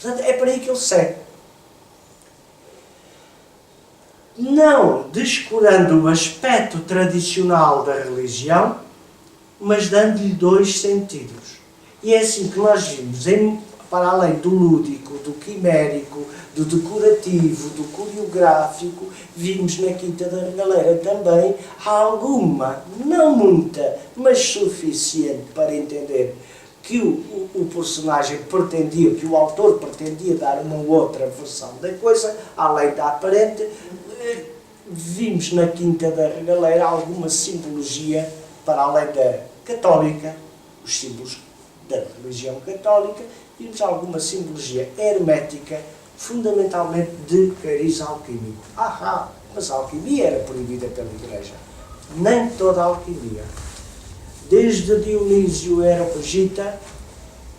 Portanto, é para aí que ele segue. Não descurando o aspecto tradicional da religião, mas dando-lhe dois sentidos. E é assim que nós vimos, para além do lúdico, do quimérico, do decorativo, do coreográfico, vimos na Quinta da Regaleira também alguma, não muita, mas suficiente para entender que o personagem pretendia, que o autor pretendia dar uma outra versão da coisa, além da aparente. Vimos na Quinta da Regaleira alguma simbologia para além da católica, os símbolos da religião católica, vimos alguma simbologia hermética, fundamentalmente de cariz alquímico. Mas a alquimia era proibida pela Igreja. Nem toda a alquimia. Desde Dionísio Areopagita,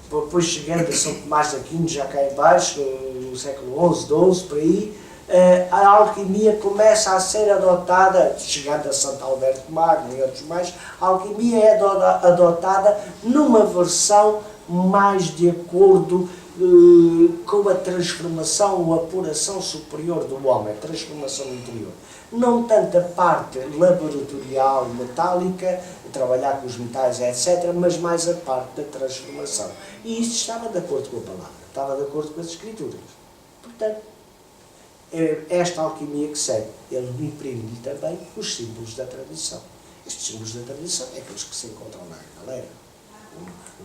depois chegando a São Tomás de Aquino, já cá em baixo, no século XI, XII, por aí, a alquimia começa a ser adotada, chegando a Santo Alberto Magno e outros mais, a alquimia é adotada numa versão mais de acordo com a transformação ou apuração superior do homem, a transformação interior. Não tanto a parte laboratorial, metálica, trabalhar com os metais, etc., mas mais a parte da transformação. E isso estava de acordo com a palavra, estava de acordo com as Escrituras. Portanto, esta alquimia que segue, ele imprime-lhe também os símbolos da tradição. Estes símbolos da tradição é aqueles que se encontram na galera.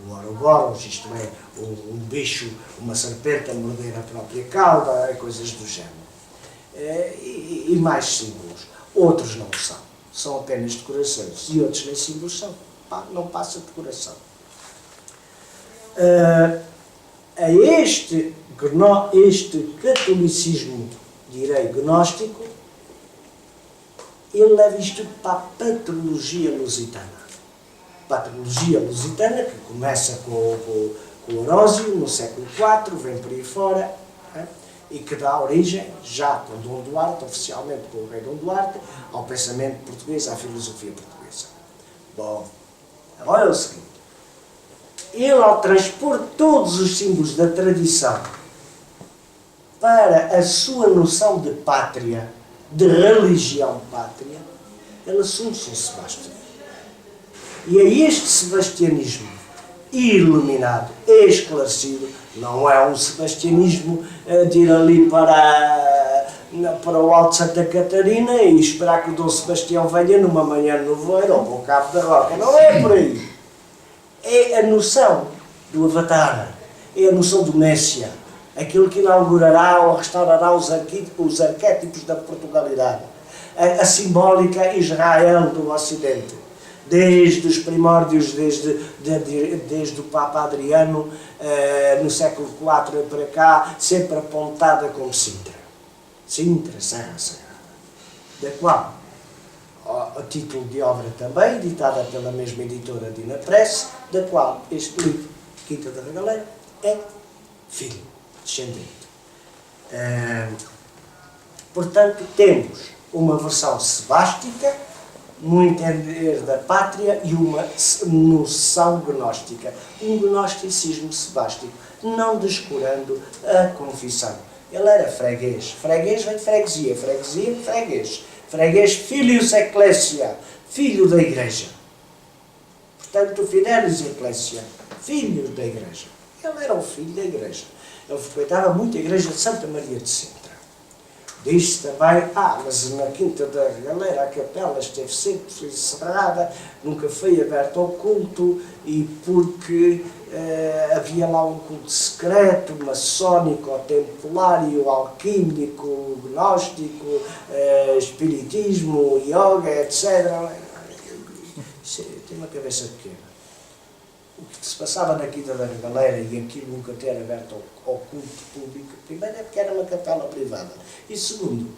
Um Ouroboros, isto é, um bicho, uma serpente a morder a própria cauda, coisas do género. E mais símbolos. Outros não são apenas decorações. E outros nem símbolos são. Não passa de decoração. A este catolicismo, direi, gnóstico, ele leva isto para a patrologia lusitana. Patrologia lusitana, que começa com o Orósio, no século IV, vem por aí fora, e que dá origem, já com Dom Duarte, oficialmente com o rei Dom Duarte, ao pensamento português, à filosofia portuguesa. Bom, agora é o seguinte. Ele, ao transpor todos os símbolos da tradição para a sua noção de pátria, de religião pátria, ele assume São Sebastião. E é este sebastianismo iluminado, esclarecido, não é um sebastianismo de ir ali para o Alto de Santa Catarina e esperar que o Dom Sebastião venha numa manhã no nevoeiro ou para o Cabo da Roca. Não é por aí. É a noção do Avatar, é a noção do Messia, aquilo que inaugurará ou restaurará os arquétipos da Portugalidade, a simbólica Israel do Ocidente, desde os primórdios, desde o Papa Adriano, no século IV para cá, sempre apontada como Sintra. Sintra, Serra Sagrada, da qual, a título de obra também, editada pela mesma editora Dina Press, da qual este livro, Quinta da Regaleira, é filho, descendente. Portanto, temos uma versão sebástica, no entender da pátria, e uma noção gnóstica, um gnosticismo sebástico, não descurando a confissão. Ele era freguês. Freguês vem de freguesia, freguesia de freguês. Freguês filius ecclesia, filho da Igreja. Portanto, fidelis ecclesia, filho da Igreja. Ele era um filho da Igreja. Ele frequentava muito a Igreja de Santa Maria de Sintra. Diz-se também, mas na Quinta da Regaleira a capela esteve sempre encerrada, nunca foi aberta ao culto, e porque havia lá um culto secreto, maçónico, templário, alquímico, gnóstico, espiritismo, yoga, etc. Tem uma cabeça pequena. O que se passava na Quinta da Regaleira e aquilo nunca ter aberto ao culto público, primeiro é porque era uma capela privada, e segundo,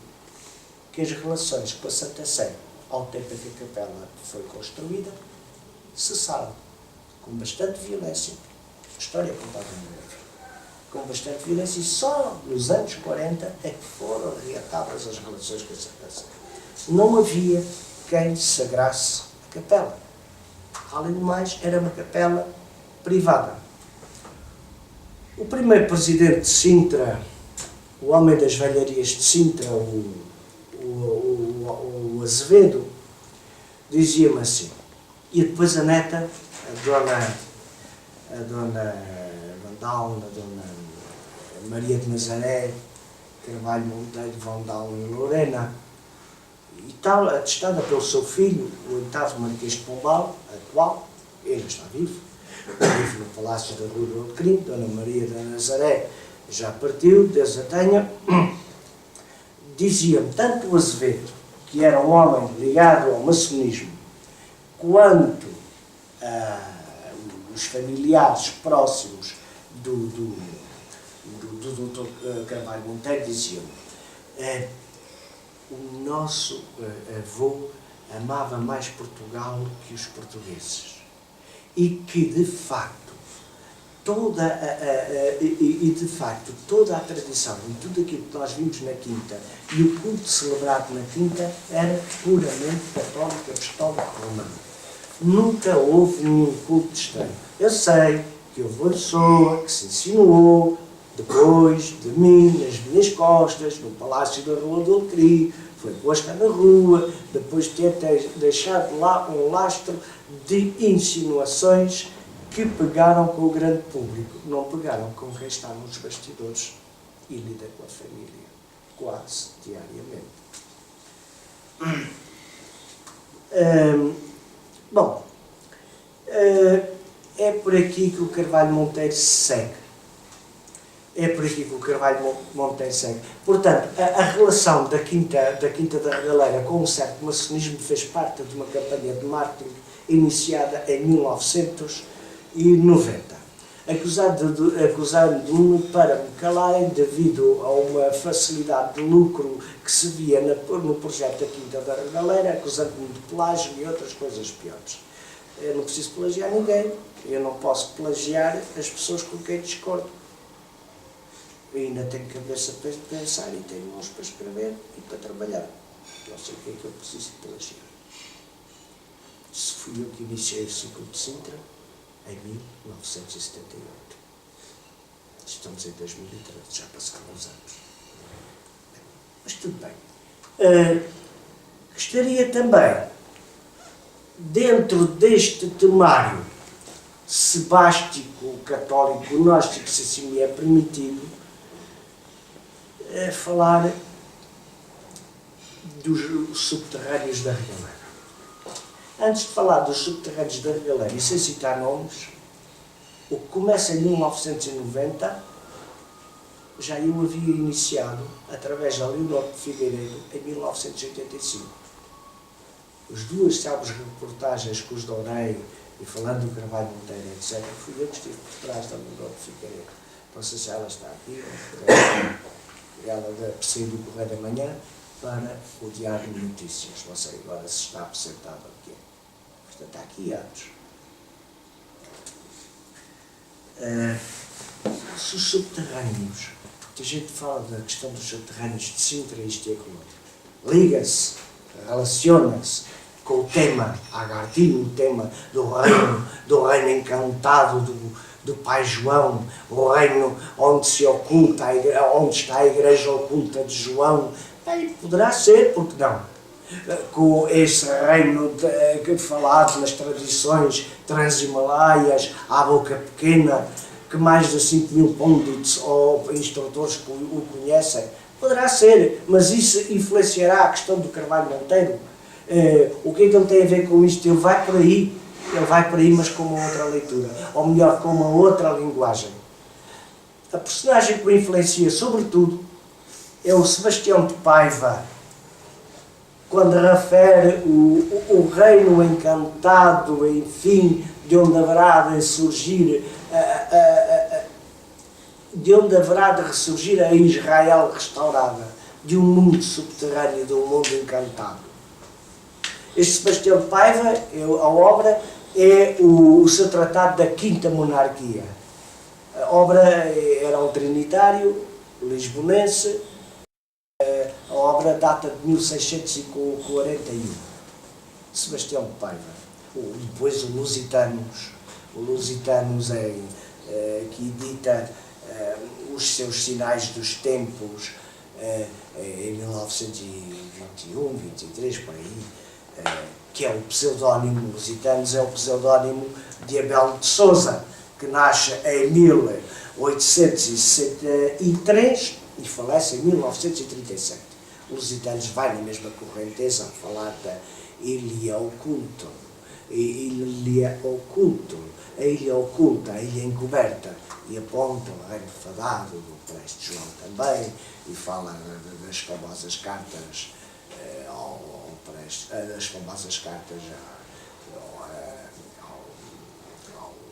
que as relações com a Santa Sé, ao tempo em que a capela foi construída, cessaram, com bastante violência. A história é contada no livro. Com bastante violência, e só nos anos 40 é que foram reatadas as relações com a Santa Sé. Não havia quem sagrasse a capela. Além do mais, era uma capela privada. O primeiro presidente de Sintra, o homem das velharias de Sintra, o Azevedo, dizia-me assim, e depois a neta, a dona Vandal, a dona Maria de Nazaré, Carvalho Monteiro, Vandal e Lorena, e tal, atestada pelo seu filho, o oitavo Marquês de Pombal, atual, ele está vivo no Palácio da Rua do Alecrim, Dona Maria da Nazaré já partiu, Deus a tenha, dizia-me tanto o Azevedo, que era um homem ligado ao maçonismo, quanto os familiares próximos do Dr. Carvalho Monteiro, diziam o nosso avô amava mais Portugal que os portugueses e que de facto toda a tradição e tudo aquilo que nós vimos na Quinta e o culto celebrado na Quinta era puramente católico, apostólico, romano. Nunca houve nenhum culto estranho. Eu sei que houve uma pessoa que se insinuou depois de mim, nas minhas costas, no Palácio da Rua do Alecrim, foi posta na rua, depois de ter deixado lá um lastro de insinuações que pegaram com o grande público, não pegaram com quem está nos bastidores e lida com a família, quase diariamente. Bom, é por aqui que o Carvalho Monteiro segue. É por aqui que o Carvalho Monteiro segue. Portanto, a relação da Quinta da Regaleira com um certo maçonismo fez parte de uma campanha de marketing iniciada em 1990. Acusando-me para me calarem devido a uma facilidade de lucro que se via no projeto da Quinta da Regaleira, acusando-me de plágio e outras coisas piores. Eu não preciso plagiar ninguém, eu não posso plagiar as pessoas com quem discordo. Eu ainda tenho cabeça para pensar e tenho mãos para escrever e para trabalhar. Não sei o que é que eu preciso de plagiar. Se fui eu que iniciei o ciclo de Sintra, em 1978. Estamos em 2013, já passaram uns anos. Mas tudo bem. Gostaria também, dentro deste temário sebástico, católico, gnóstico, se assim me é permitido, falar dos subterrâneos da Regaleira. Antes de falar dos subterrâneos da Regaleira, e sem citar nomes, o que começa em 1990, já eu havia iniciado, através da Leonor de Figueiredo, em 1985. As duas célebres reportagens que os dourei, e falando do Carvalho Monteiro, etc., fui eu que estive por trás da Leonor de Figueiredo. Não sei se ela está aqui, ela saiu do Correio da Manhã para o Diário de Notícias. Não sei agora se está apresentado aqui. Portanto, está aqui anos. Se os subterrâneos, a gente fala da questão dos subterrâneos de Sintra, isto e aquilo, liga-se, relaciona-se com o tema Agartino, o tema do reino encantado do Pai João, o reino onde se oculta, onde está a igreja oculta de João. Bem, poderá ser, porque não? Com esse reino que falado nas tradições transimalaias, à boca pequena, que mais de 5.000 pundits ou instrutores o conhecem, poderá ser, mas isso influenciará a questão do Carvalho Monteiro. O que é que ele tem a ver com isto? Ele vai por aí, mas com uma outra leitura, ou melhor, com uma outra linguagem. A personagem que o influencia, sobretudo, é o Sebastião de Paiva, quando refere o reino encantado, enfim, de onde haverá de surgir, a Israel restaurada, de um mundo subterrâneo, de um mundo encantado. Este Sebastião de Paiva, a obra, é o seu tratado da Quinta Monarquia. A obra era um trinitário, lisbonense. A obra data de 1641. Sebastião de Paiva. Depois o Lusitanos que edita os seus sinais dos tempos em 1921, 23, por aí, que é o pseudónimo Lusitanos, é o pseudónimo de Abel de Sousa, que nasce em 1863 e falece em 1937. O Lusitanos vai na mesma correnteza a falar da ilha oculta, a ilha oculta, a ilha encoberta, e aponta o reino fadado do Preste João também, e fala das famosas cartas das famosas cartas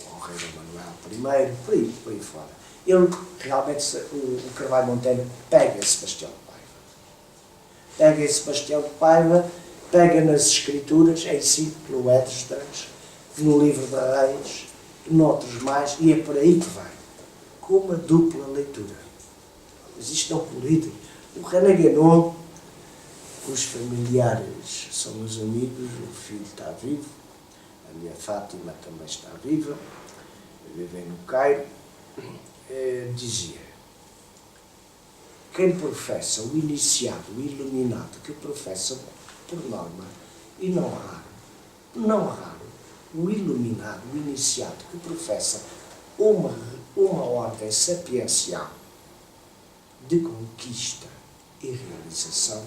ao rei Manuel I, por aí fora. Ele realmente, o Carvalho Monteiro pega Sebastião de Paiva, pega nas escrituras, em si, no Esdras, no livro de Reis, noutros mais, e é por aí que vai, com uma dupla leitura. Mas isto não político. O René Guénon, os familiares são meus amigos, o filho está vivo, a minha Fátima também está viva, vivem no Cairo, dizia: quem professa o iniciado, o iluminado, que professa por norma, e não raro, o iluminado, o iniciado, que professa uma ordem sapiencial de conquista e realização,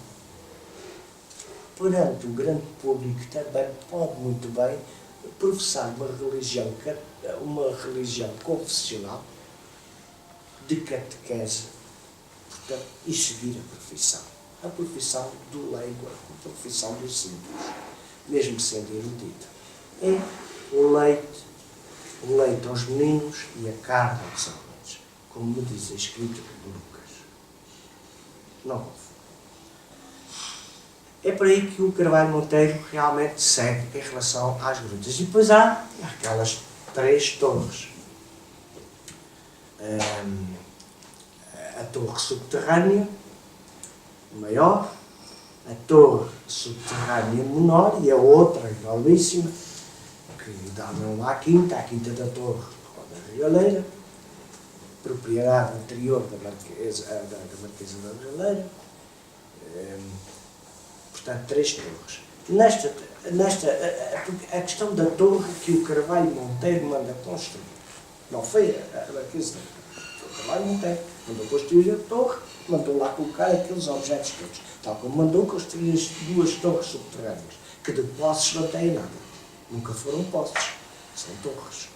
perante o grande público também pode muito bem professar uma religião confessional de catequese, portanto, e seguir a profissão do leigo, a profissão do simples, mesmo sendo erudito. É o leite aos meninos e a carne aos homens, como me diz a escritura de Lucas. Não houve. É por aí que o Carvalho Monteiro realmente segue em relação às grutas. E depois há aquelas 3 torres. A torre subterrânea maior, a torre subterrânea menor e a outra enormíssima, que dá nome à quinta da Torre da Regaleira, propriedade anterior da Marquesa da Regaleira. Portanto, 3 torres. A questão da torre que o Carvalho Monteiro manda construir, não foi a Marquesa da Regaleira, foi o Carvalho Monteiro, mandou construir a torre, mandou lá colocar aqueles objetos todos, tal como mandou construir as 2 torres subterrâneas, que de posses não têm nada. Nunca foram posses, são torres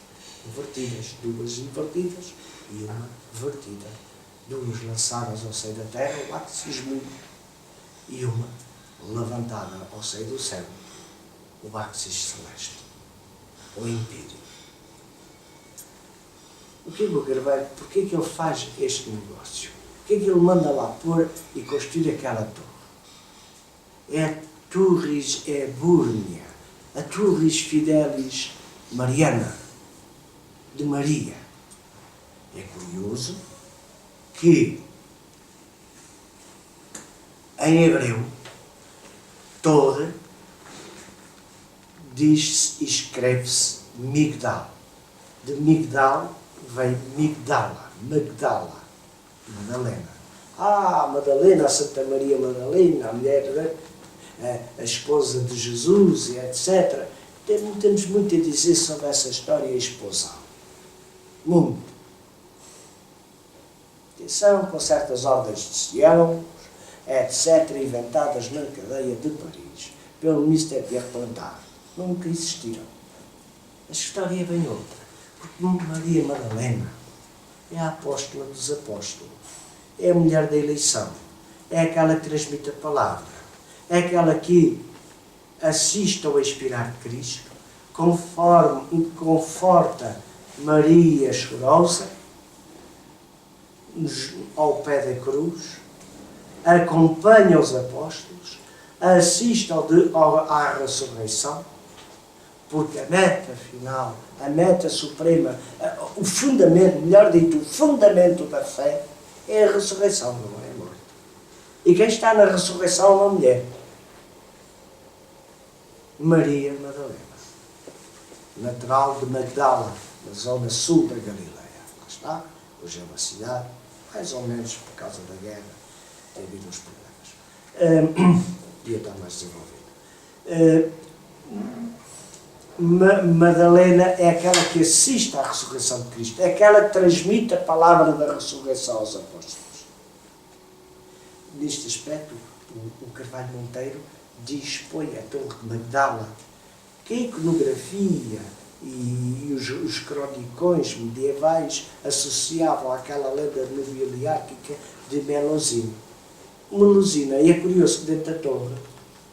invertidas, 2 invertidas e uma vertida, 2 lançadas ao seio da terra, o Axis Mundo, e uma levantada ao seio do céu, o Axis Celeste, o Empírio. O que é que o Carvalho, porquê é que ele faz este negócio? Porquê é que ele manda lá pôr e construir aquela torre? É a Turris Ebúrnia, a Turris Fidelis Mariana, de Maria. É curioso que, em hebreu, torre diz-se e escreve-se Migdal. De Migdal vem Migdala, Madalena. Madalena, a Santa Maria Madalena, a mulher, a esposa de Jesus, e etc. Temos muito a dizer sobre essa história esposal. Muito. Atenção com certas ordens de Sião, etc., inventadas na cadeia de Paris, pelo Ministério de Replantar. Nunca existiram. A história é bem outra. Porque Maria Madalena é a apóstola dos apóstolos. É a mulher da eleição. É aquela que transmite a palavra. É aquela que assiste ao expirar de Cristo, conforta Maria chorosa ao pé da cruz, acompanha os apóstolos, assiste à ressurreição, porque a meta final, a meta suprema, o fundamento, melhor dito, o fundamento da fé é a ressurreição, não é a morte. E quem está na ressurreição é uma mulher. Maria Madalena, natural de Magdala, na zona sul da Galileia. Lá está, hoje é uma cidade, mais ou menos por causa da guerra, tem havido uns problemas. Devia estar mais desenvolvido. Madalena é aquela que assiste à ressurreição de Cristo, é aquela que transmite a palavra da ressurreição aos apóstolos. Neste aspecto, o Carvalho Monteiro dispõe a Torre de Magdala, que a iconografia e os cronicões medievais associavam àquela lenda nobiliárquica de Melusina. Melusina, e é curioso que dentro da torre,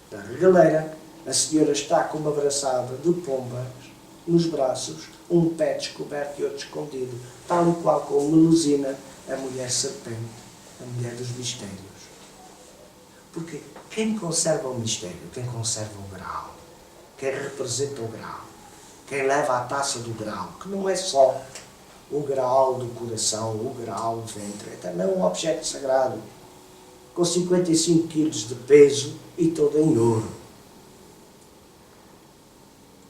da regaleira, a senhora está com uma abraçada de pombas nos braços, um pé descoberto e outro escondido, tal e qual como Melusina, a mulher serpente, a mulher dos mistérios. Porque quem conserva o mistério, quem conserva o grau, quem representa o grau, quem leva a taça do grau, que não é só o grau do coração, o grau do ventre, é também um objeto sagrado, com 55 quilos de peso e todo em ouro.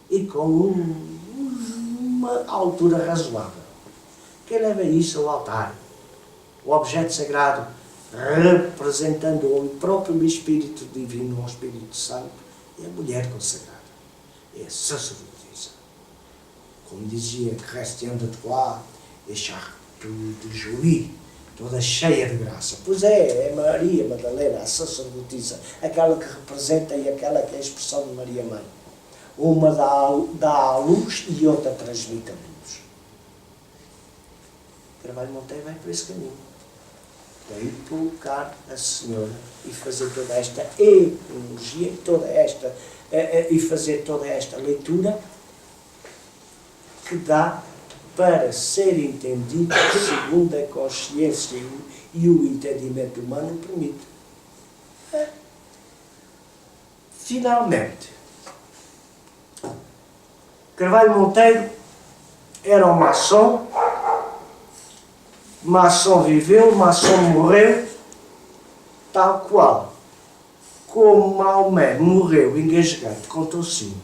E com uma altura razoável. Quem leva isso ao altar? O objeto sagrado, representando o próprio Espírito Divino, o Espírito Santo, é a mulher consagrada, é a sacerdotisa. Como dizia Christian de Troyes, é chartu de Juí, toda cheia de graça. Pois é Maria Madalena, a sacerdotisa, aquela que representa e aquela que é a expressão de Maria Mãe. Uma dá à luz e outra transmite a luz. Carvalho Monteiro vai por esse caminho. Daí colocar a senhora e fazer toda esta etimologia, e fazer toda esta leitura que dá para ser entendido segundo a consciência e o entendimento humano permite. Finalmente, Carvalho Monteiro era um maçom, maçom viveu, maçom morreu, tal qual como Maomé morreu engasgado com tocinho.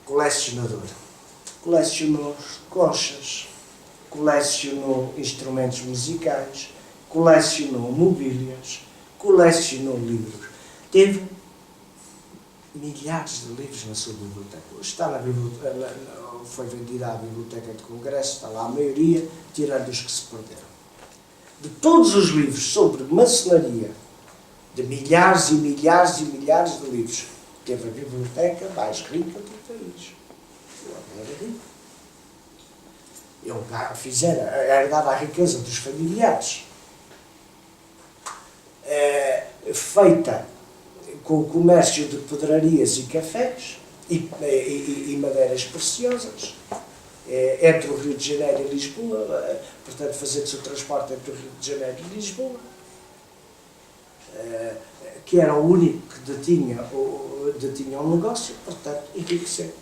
Colecionador. Colecionou conchas, colecionou instrumentos musicais, colecionou mobílias, colecionou livros. Teve milhares de livros na sua biblioteca. Está na biblioteca, foi vendida à Biblioteca de Congresso, está lá a maioria, tirando os que se perderam. De todos os livros sobre maçonaria, de milhares e milhares e milhares de livros, teve a biblioteca mais rica do país. O homem era rico. Ele herdava a riqueza dos familiares. Feita com o comércio de pedrarias e cafés e madeiras preciosas, entre o Rio de Janeiro e Lisboa, portanto, fazendo-se o transporte entre o Rio de Janeiro e Lisboa, que era o único que detinha um negócio, portanto, enriqueceu.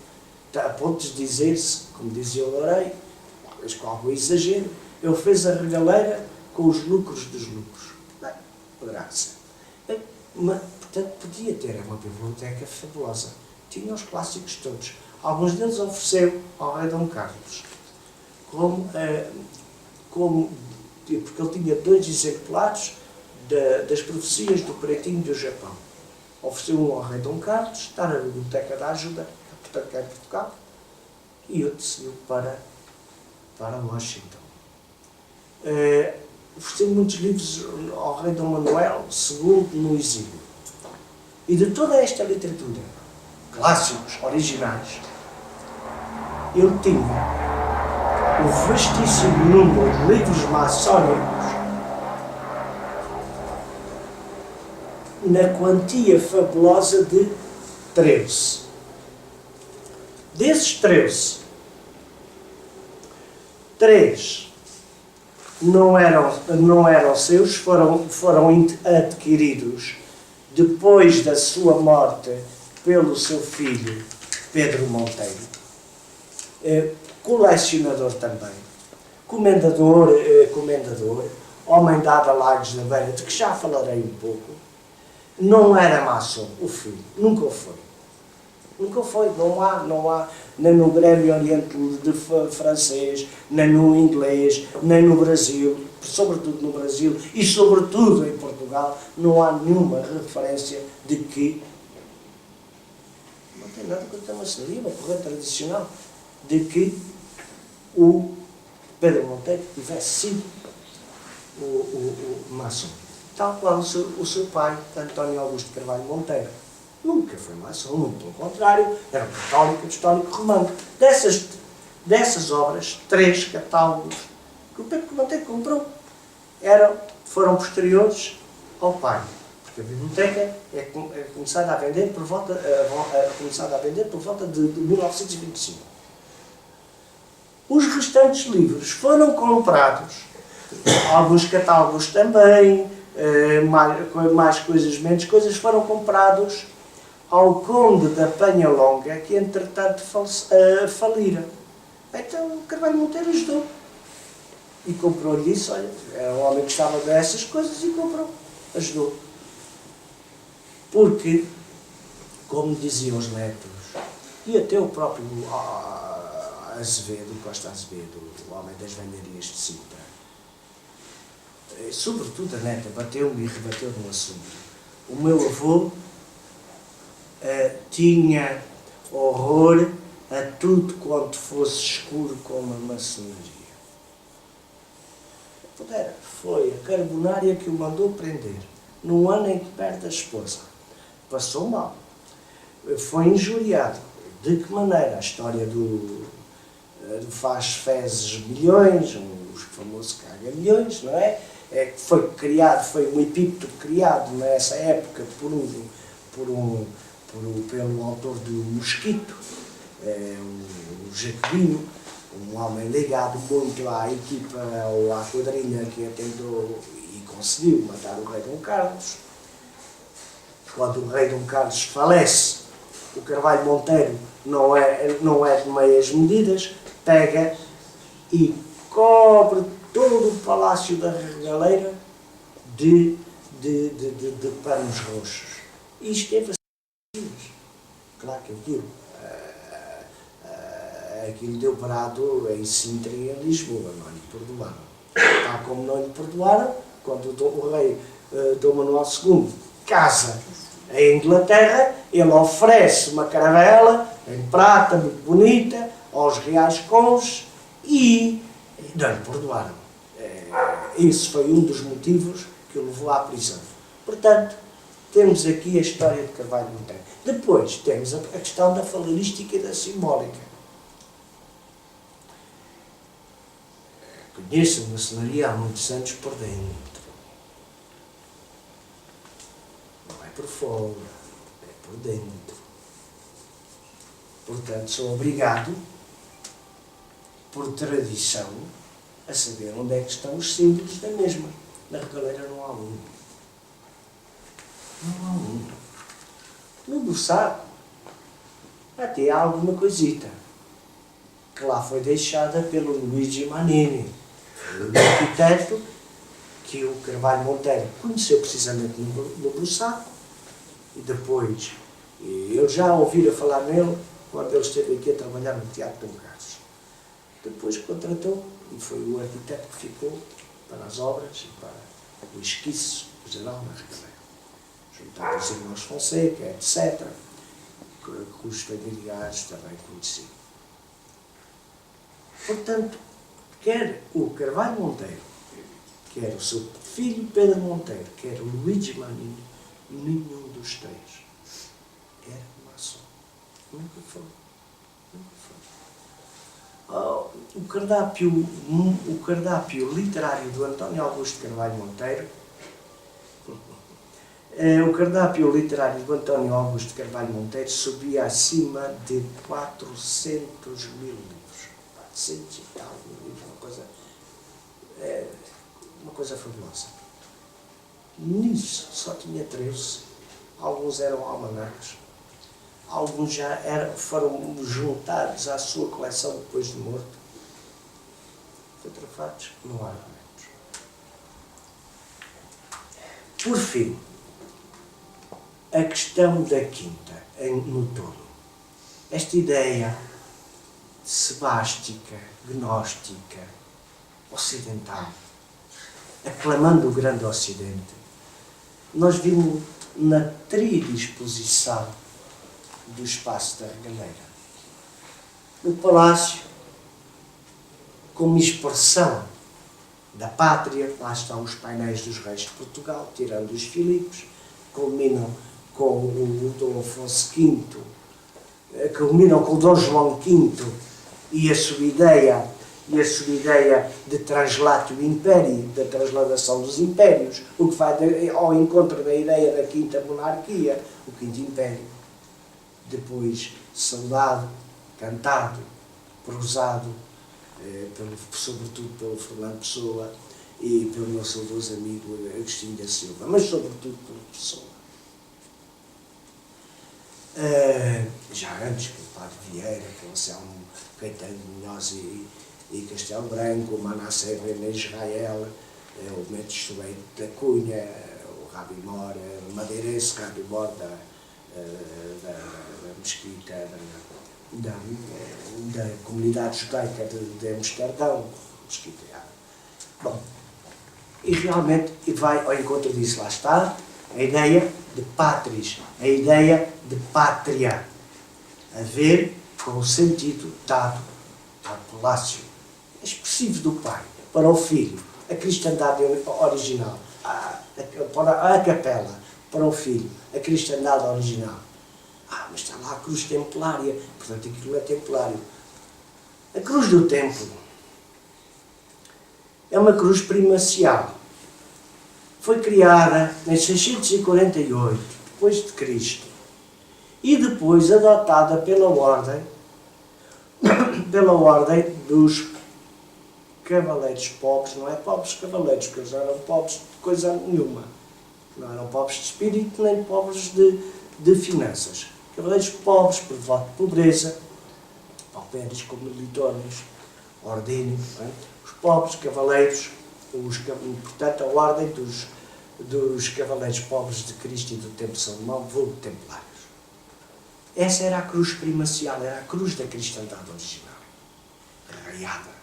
A ponto de dizer-se, como dizia o Loureiro, talvez com algum exagero, ele fez a regaleira com os lucros dos lucros. Bem, poderá ser. Mas, portanto, podia ter uma biblioteca fabulosa. Tinha os clássicos todos. Alguns deles ofereceu ao rei Dom Carlos. Porque ele tinha 2 exemplares das profecias do Pretinho do Japão. Ofereceu um ao rei Dom Carlos, está na Biblioteca da Ajuda, portanto, em Portugal, e outro seguiu para Washington. Ofereceu muitos livros ao rei Dom Manuel II no exílio. E de toda esta literatura, clássicos, originais, ele tinha o vastíssimo número de livros maçónicos na quantia fabulosa de 13. Desses 13, 3 não eram seus, foram adquiridos depois da sua morte pelo seu filho Pedro Monteiro. Colecionador também, comendador, homem dado a Lagos da Beira, de que já falarei um pouco. Não era maçom, o filho, nunca o foi. Nunca foi, não há, nem no Grêmio Oriente de francês, nem no inglês, nem no Brasil, sobretudo no Brasil e sobretudo em Portugal, não há nenhuma referência de que, não tem nada contra a maçonaria, uma corrente tradicional, de que o Pedro Monteiro tivesse sido o maçom. Tal qual o seu pai, António Augusto de Carvalho Monteiro. Nunca foi maçom, muito pelo contrário, era um católico apostólico romano. Dessas obras, 3 catálogos que o Pedro Monteiro comprou foram posteriores ao pai. Porque a biblioteca é começada a vender por volta de 1925. Os restantes livros foram comprados, alguns catálogos também, mais coisas, menos coisas, foram comprados ao Conde da Penhalonga, que entretanto falira. Então o Carvalho Monteiro ajudou. E comprou-lhe isso, olha, era um homem que gostava dessas coisas e comprou, ajudou. Porque, como diziam os netos, e até o próprio Azevedo, Costa Azevedo, o homem das vendarias de Sintra, sobretudo a neta, bateu-me e rebateu no assunto. O meu avô tinha horror a tudo quanto fosse escuro como a maçonaria. Foi a Carbonária que o mandou prender, num ano em que perde a esposa. Passou mal. Foi injuriado. De que maneira? A história do faz fezes milhões, o famoso caga milhões, não é? Foi um epíteto criado nessa época pelo autor do Mosquito, o Jacobino, um homem ligado muito à equipa ou à quadrilha que tentou e conseguiu matar o rei Dom Carlos. Quando o rei Dom Carlos falece, o Carvalho Monteiro não é de meias medidas, pega e cobre todo o Palácio da Regaleira de panos roxos. E esteve assim. Claro que aquilo deu parado em Sintra e em Lisboa, não lhe perdoaram. Tal como não lhe perdoaram, quando o rei Dom Manuel II casa em Inglaterra, ele oferece uma caravela em prata, muito bonita, aos reais cônjuges e não lhe perdoaram. Esse foi um dos motivos que o levou à prisão. Portanto, temos aqui a história de Carvalho Monteiro. Depois temos a questão da falarística e da simbólica. Conheço a maçonaria há muitos anos por dentro. Não é por fora, é por dentro. Portanto, sou obrigado, por tradição, a saber onde é que estão os símbolos da mesma. Na Regaleira não há um. Não há um. No Bussaco até há alguma coisita, que lá foi deixada pelo Luigi Manini, o arquiteto que o Carvalho Monteiro conheceu precisamente no Bussaco, e depois eu já ouvi falar nele quando ele esteve aqui a trabalhar no Teatro Dom Carlos. Depois contratou e foi o arquiteto que ficou para as obras e para o esquiço geral na Regaleira. Juntado os irmãos Fonseca, etc., cujos familiares também conheci. Portanto, quer o Carvalho Monteiro, quer o seu filho Pedro Monteiro, quer o Luigi Manini, nenhum dos três era maçom. Nunca foi. Nunca foi. O cardápio literário do António Augusto de Carvalho Monteiro, subia acima de 400 mil livros. 400 e tal mil livros, uma coisa fabulosa. Nisso só tinha 13, alguns eram almanacs, alguns já foram juntados à sua coleção depois de morto. Fotografados, não há argumentos. Por fim, a questão da quinta, no todo. esta ideia sebástica, gnóstica, ocidental, aclamando o grande Ocidente, nós vimos na tridisposição do espaço da regaleira. No palácio, como expressão da pátria, lá estão os painéis dos reis de Portugal, tirando os Filipes, culminam com o Dom Afonso V, culminam com o Dom João V e a sua ideia de translato império, da transladação dos impérios, o que vai ao encontro da ideia da quinta monarquia, o quinto império. Depois, saudado, cantado, prosado, sobretudo pelo Fernando Pessoa e pelo meu saudoso amigo Agostinho da Silva, mas sobretudo pelo Pessoa. Já antes, pelo Padre Vieira, pelo Anselmo Caetano de Munhoz e Castelo Branco, o Manasseh Ben Israel, o Mendes Soleil da Cunha, o Rabi Mor, o madeirense Rabi Mor da Mesquita, da comunidade judaica de Amsterdão, Mesquita. Bom, e realmente vai ao encontro disso, lá está, a ideia de pátris, a ideia de pátria, a ver com o sentido dado ao palácio expressivo do pai para o filho, a cristandade original, para a capela, para o filho, a cristandade original. Mas está lá a cruz templária, portanto aquilo é templário. A cruz do templo é uma cruz primacial. Foi criada em 648 depois de Cristo e depois adotada pela ordem dos cavaleiros pobres, não é pobres cavaleiros, porque eles eram pobres de coisa nenhuma. Não eram pobres de espírito nem pobres de finanças. Cavaleiros pobres por voto de pobreza, paupéres como litornos, ordíneo, os pobres cavaleiros, portanto a ordem dos cavaleiros pobres de Cristo e do Templo de Salomão, vulgo templários. Essa era a cruz primacial, era a cruz da cristandade original, raiada.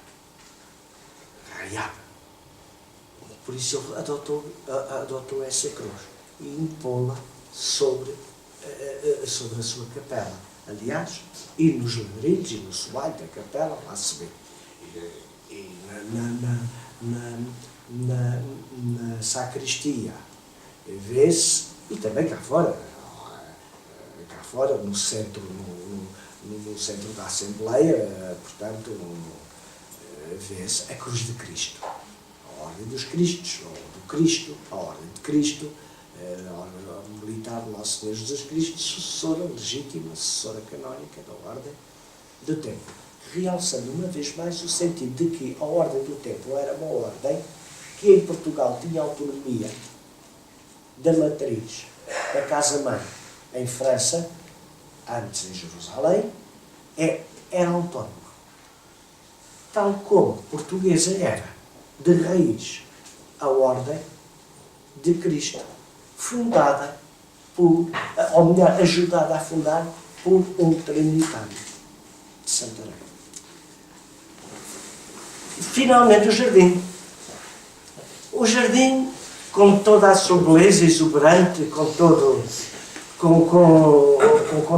Por isso ele adotou essa cruz e impô-la sobre a sua capela. Aliás, e nos ladrilhos e no soalho da capela, lá se vê. E na sacristia vê-se, e também cá fora no centro, no centro da Assembleia, portanto, vê-se a cruz de Cristo, a ordem dos Cristos, ou do Cristo, a ordem de Cristo, a ordem militar do Nosso Senhor Jesus Cristo, sucessora legítima, sucessora canónica da ordem do templo. Realçando uma vez mais o sentido de que a ordem do templo era uma ordem que em Portugal tinha autonomia da matriz, da casa-mãe. Em França, antes em Jerusalém, era autónoma. Tal como portuguesa era, de raiz, a ordem de Cristo, fundada por, ou melhor, ajudada a fundar por um trinitário de Santarém. Finalmente o jardim. O jardim, com toda a sua beleza exuberante, com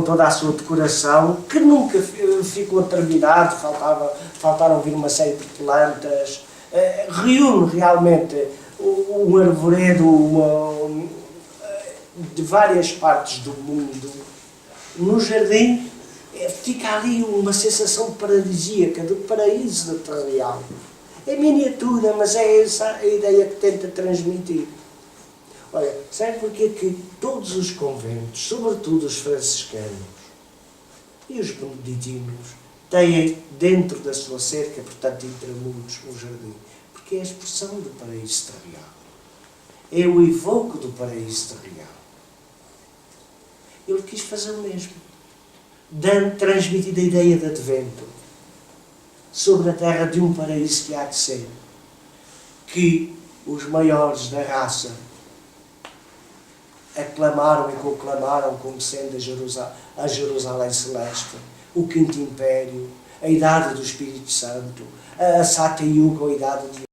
toda a sua decoração, que nunca ficou terminado, faltaram vir uma série de plantas, reúne realmente um arvoredo de várias partes do mundo. No jardim fica ali uma sensação paradisíaca, de paraíso material. É miniatura, mas é essa a ideia que tenta transmitir. Olha, sabe porquê que todos os conventos, sobretudo os franciscanos e os beneditinos, têm dentro da sua cerca, portanto, intramuros, um jardim? Porque é a expressão do paraíso terrenal. É o evoco do paraíso terrenal. Ele quis fazer o mesmo, transmitindo a ideia de advento sobre a terra de um paraíso que há de ser, que os maiores da raça aclamaram e conclamaram como sendo a Jerusalém Celeste, o Quinto Império, a Idade do Espírito Santo, a Sata Yuga, a Idade de